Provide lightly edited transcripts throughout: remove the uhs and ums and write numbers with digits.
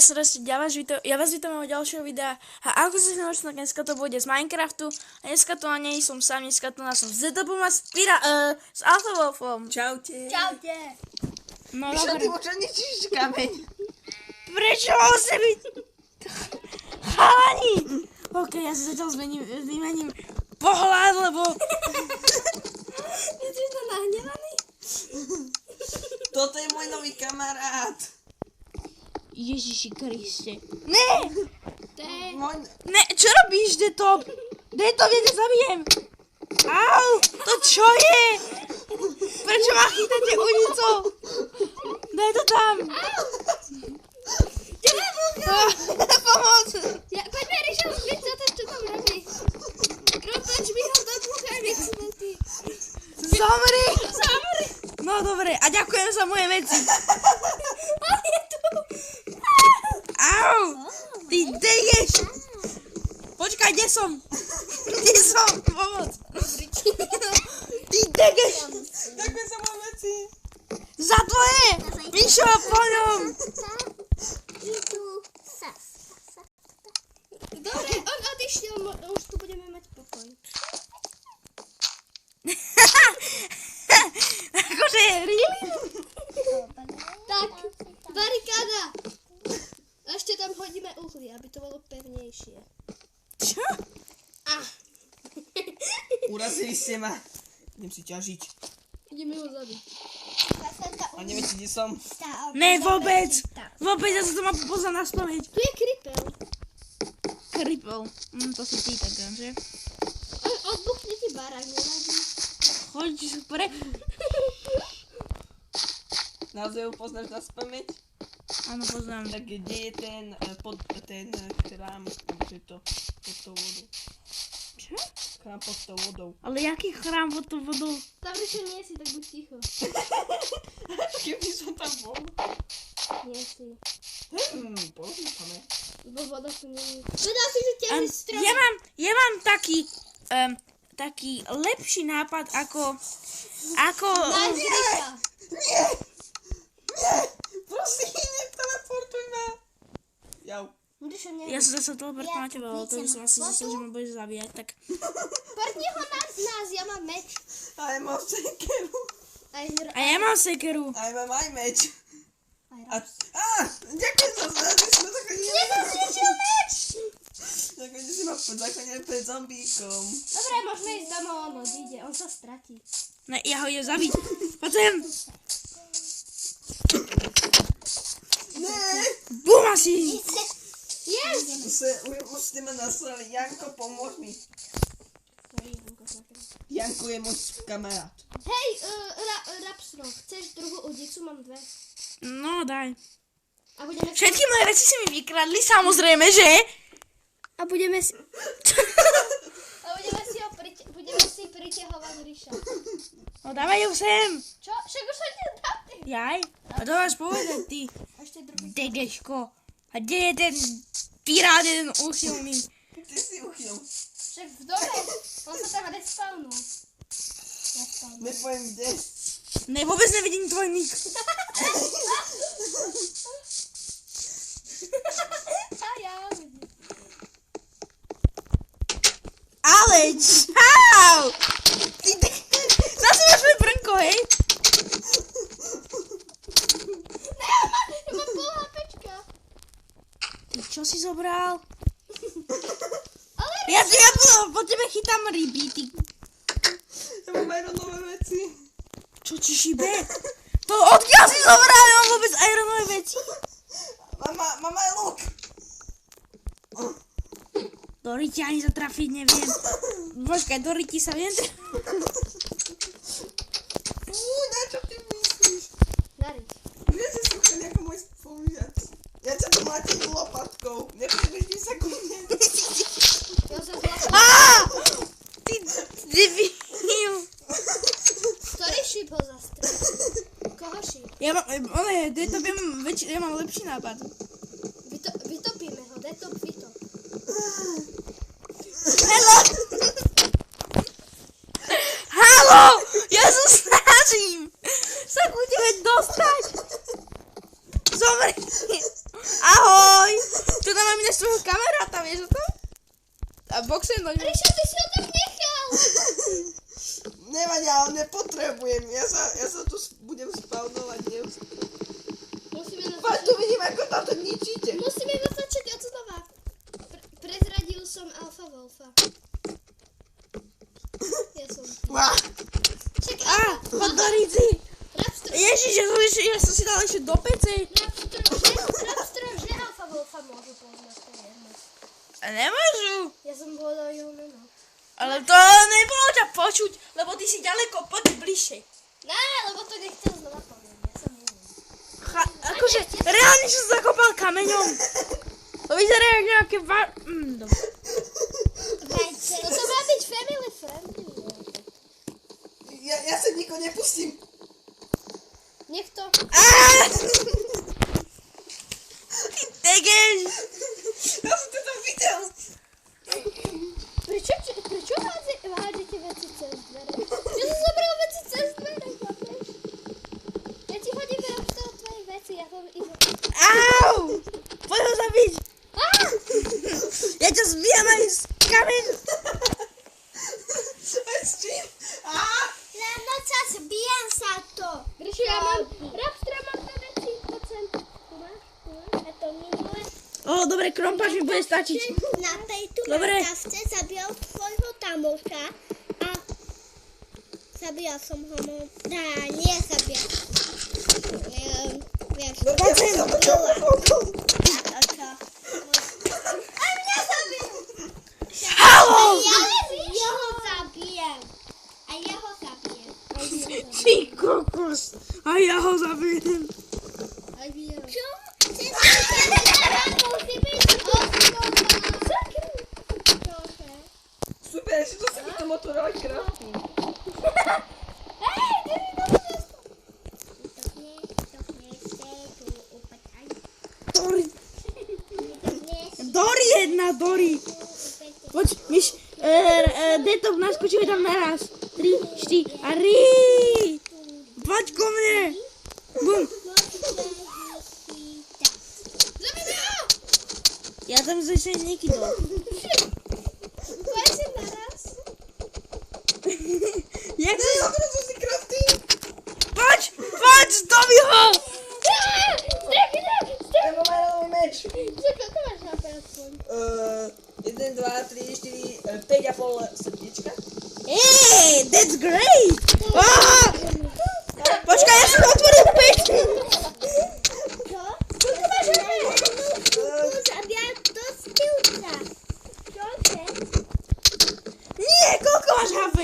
srdečne, ja vás vítam od ďalšieho videa a ako si možno dneska to bude z Minecraftu a dneska tu nie som sám, dneska tu som s Zedobom a s Alfawolfom. Čaute. Čaute. No Čo dobre. ty už ničíš kameň? Prečo musí byť? Chalani! Ok, ja si zatiaľ vymením pohľad, lebo... Je to nahnevaný? Toto je môj nový kamarát. Ježiši Kriste. Ne! Ne, čo robíš, Detop? Detop, ja ťa zabijem. Au, to čo je? Prečo ma chytáte ulicou? Daj to tam. Pomoc. Poďme Ríša zbyť za to, čo tam robí. Rotoč mi ho do brucha, nech smutí. Zamri. Zamri. No dobre, a ďakujem za moje veci. On je tu. Au, ty deješ. Počkaj, kde som? Kde som? Pomoc. Ty deješ. Ďakujem za moje veci. Za tvoje. Mišo, po ňom. Dobre, on odišiel, už tu budeme mať pokoj. Akože, really? Tak, barikáda. A ešte tam hodíme uhlie, aby to bolo pevnejšie. Čo? Urazili ste ma. Idem si ťažiť. Ideme ho zabiť. A neviete, kde som? Ne, vôbec. Vôbec, ja sa to mám poznať na spomeň. Tu je kripel. Kripel. To si ty tak, že? Odbuchne ti barák, nevadí. Choď pre... Naozaj ho poznáš na spamäť? Áno, poznám. Tak kde je ten chrám, je to pod tou vodou? Čo? Chrám pod tou vodou. Ale jaký chrám pod tú vodou? Tam Ríša nie si, tak buď ticho. Keby som tam bol. Nie si. Porozmýšľame. Lebo voda tu nie je. Vedel si, že ťaží strom. Ja mám taký lepší nápad ako... Nájď Ríša. Nie! Prosím, neteleportuj ma! Jau. Ríša, nie. Ja som zase teleportoval na teba, ale to by som asi zase, že ma budeš zabíjať, tak... Portni ho nás, ja mám meč. A ja mám sekeru. A ja mám sekeru. A ja mám aj meč. Ďakujem za zradu, že si ma zachránil. Nezničil meč! Ďakujem, že si ma zachránil pred zombíkom. Dobre, môžeme ísť domov, on odíde, on sa stratí. Ne, ja ho idem zabiť. Poď sem. Ne! Bum asi. Yes! Už ste ma nasrali. Janko, pomôž mi. Sorry, Janko, sakra. Janko je môj kamarát. Hej, Rapsro, chceš druhú udicu? Mám dve. No, daj. A budeme Všetky moje veci si mi vykradli, samozrejme, že? A budeme si... budeme si priťahovať Ríša. No, dávaj ju sem. Čo? Však už sa ti dáte. Jaj? A to máš povedať, ty. Ešte druhý. Dedeško. A kde je ten pirát, jeden úsilný? Ty si uchyl. Však v dome. On sa tam respawnul. Nepoviem kde. Ne, vôbec nevidím tvoj nick. A ja vidím. Ale čau! Zase máš môj brnko, hej? Ja mám pol HPčka. Ty čo si zobral? Ale Ja po tebe chytám ryby, ty. Ja mám ironové veci. Čo ti šibe? To odkiaľ si zobral? Ja mám vôbec ironové veci. Mám aj luk. Do ryti ani sa trafiť neviem. Počkaj, do ryti sa viem. Na čo ty myslíš? Nariť. Nie si sluchaný ako môj spolužiac. Ja ťa tu mlátim lopatkou. Neprídeš 10 sekúnd. Ja sa zlapím. Ty debil. Ktorý šíp ho zastrel? Koho šíp? Ja mám lepší nápad. Vytopíme ho, detop, vytop. Hello! Haló! Ja sa snažím sa ku tebe dostať! Zomri! Ahoj! boxujem do ňa. Ríša, ty si ho tam nechal. Nevadí, ale nepotrebujem. Ja sa tu budem spawnovať neustále. Musíme Poď tu vidím, ako táto ničíte. Musíme začať od znova. Prezradil som Alfa Wolfa. Ja som... Však Poď do Ríci. Ježiš, ja som si dal ešte do PC. Rapstrom, že Alfa Wolfa môžu poznať, to je jedno. A nemôžu. Ja som povedal jeho meno. Ale to nebolo ťa počuť, lebo ty si ďaleko, poď bližšie. Ne, lebo to nechcel znova povedať, ja som neviem. Akože, reálne som zakopal kameňom. To vyzerá jak nejaké dobre. No to má byť family friendly. Ja sa nikoho nepustím. Nech to. Tegeš. Ja som to tam videl. Prečo hádžete veci cez dvere? Ja som zobral veci cez dvere, chápeš? Ja ti hodím Rapstor tvoje veci, ja to idem. Au! Poď ho zabiť. Ja ťa zbijam aj z kameň. Aj s čím? No čas, bijem sa to. Ríša, ja mám Rapstor, mám to veci, tu máš? A to minule. Dobre, krompáč mi bude stačiť. Na tejto Dobre. natavce zabijal svojho tamoša a zabijal som ho, nie zabijal. Vieš, No ja som to a mňa zabil! Halo! Ja ho zabijem. A ja ho zabijem. Ty kokos. A ja ho zabijem. Čo? Musí byť super, ešte to si mi to motorovať crafting. Dori jedna, Dori. Poď, myš, Detov, naskočíme tam naraz. 3, 4 a rí. Poď ko mne. Bum. Ja tam zase nekydol. Poďte naraz. Jak si... Odrozu si crafting. Poď, zdobi ho. Ja mám aj nový meč. Koľko máš HP aspoň? 1, 2, 3, 4, 5,5 srdiečka. Hey, that's great. Počkaj, ja som otvoril pečku. Čo? Koľko máš HP? Zabia to z pilca. Čo chceš? Nie, koľko máš HP?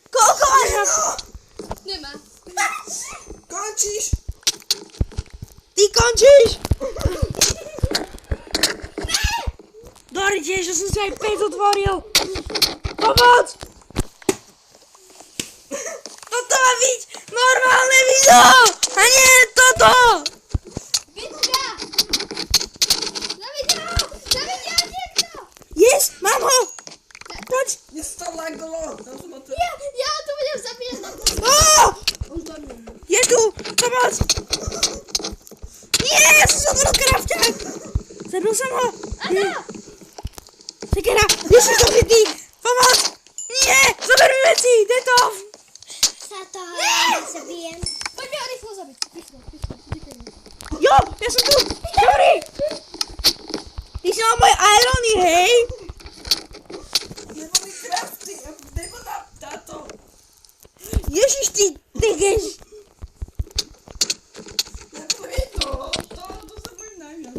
Koľko máš HP? Nemá. Končíš. Ty končíš. Dori, tiež, že som si aj 5 otvoril. Pomoc! Toto má byť normálne video! A nie toto! Bitka! Zavidia niekto! Yes, mám ho! Poď! Mne sa to laglo. Tam som otvoril. Ja to budem zabíjať na to. On to nemá. Je tu! Pomoc! Nie, ja som sa otvoril krafťák! Zabil som ho! Áno! Sekera! Ježiš, dobrý ty! Pomoc! Nie! Zober mi veci! Detov! Sa toho zabijem. Poďme ho rýchlo zabiť. Rýchlo. Jo, ja som tu! Dobrý! Ty si mal môj irony, hej? Nebo mi crafting. Nebo táto. Ježiš, ty degeš! Nebo je to. To sa bojím najviac.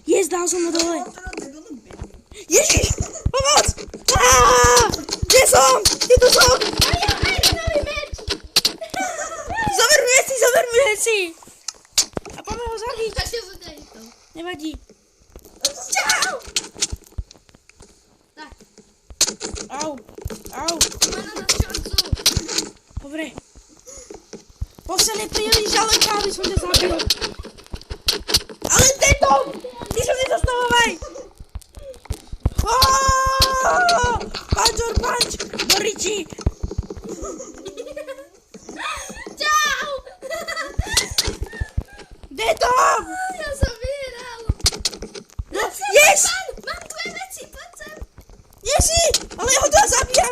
Yes, dal som ho dole. Teraz nebo to beží. Ježiš! Pomoc! Kde som? Kde tu som? Zober mi veci! A poďme ho zabiť. Nevadí. Čau! Tak. Au. Dobre. Posel je príliš ďaleko, aby som ťa zabil. Ale Detov! Ty sa nezastavovaj! Punch or punch! Do Riči! Čau! Detov! Ja som vyhral. No, yes! Mám tvoje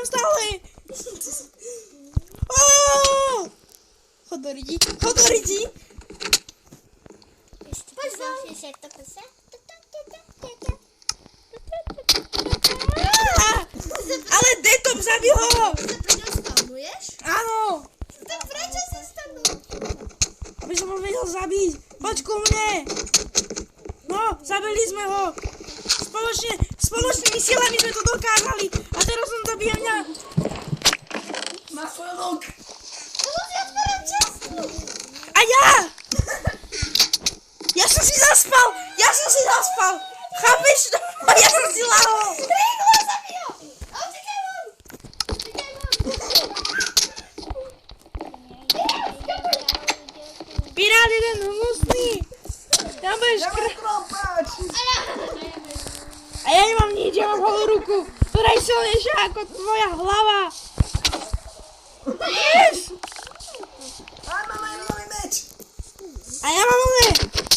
stále. Chodoridi. Poď von. Ale Detop, zabil ho. Sa pri ňom spawnuješ? Áno. Tak prečo si stanul? Aby som ho vedel zabiť. Poď ku mne. No, zabili sme ho. Spoločnými silami sme to dokázali. A teraz on zabíja mňa. Má svoj luk. Ľudia, otváram času. A ja. Ja som si zaspal. Chápeš to? Ja som si lahol. Rýchlo, zabij ho. A utekaj von. Pirát jeden hnusný. Tam budeš Krompač. A ja nemám nič, ja mám holú ruku, ktorá je silnejšia ako tvoja hlava. Yes! A mám ironový meč. A ja mám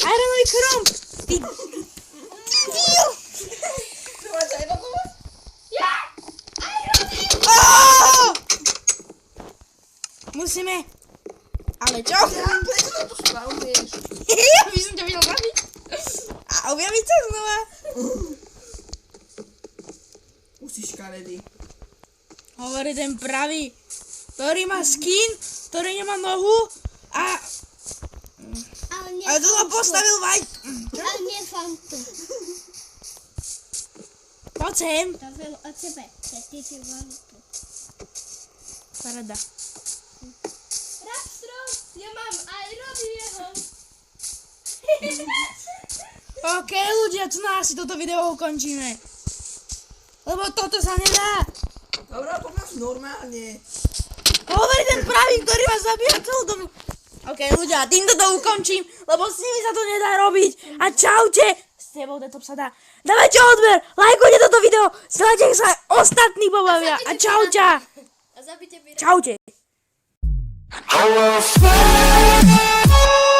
ironový kromp. Ty debil. Ty máš ironový? Ja! Musíme. Ale čo? Ja, prečo to tu spawnuješ? Ja by som ťa videl zabiť. A objaviť sa znova. Už si škaredý. Hovorí ten pravý, ktorý má skin, ktorý nemá nohu a to ma postavil vaj. Ale nie fantu. Poď sem. To bylo od tebe. Ty si fantu. Parada. Rapstro, ja mám aj Robbieho. OK, ľudia, tu na asi toto video ukončíme. Lebo toto sa nedá. Dobrá, poďme normálne. Hovorí ten pravý, ktorý ma zabíja celú dobu. OK, ľudia, týmto to ukončím, lebo s nimi sa to nedá robiť. A čaute. S tebou Detop sa dá. Dávajte odber, lajkujte toto video, zdieľajte, nech sa ostatní pobavia. A čaute. A zabite Bira. Čaute. How I feel.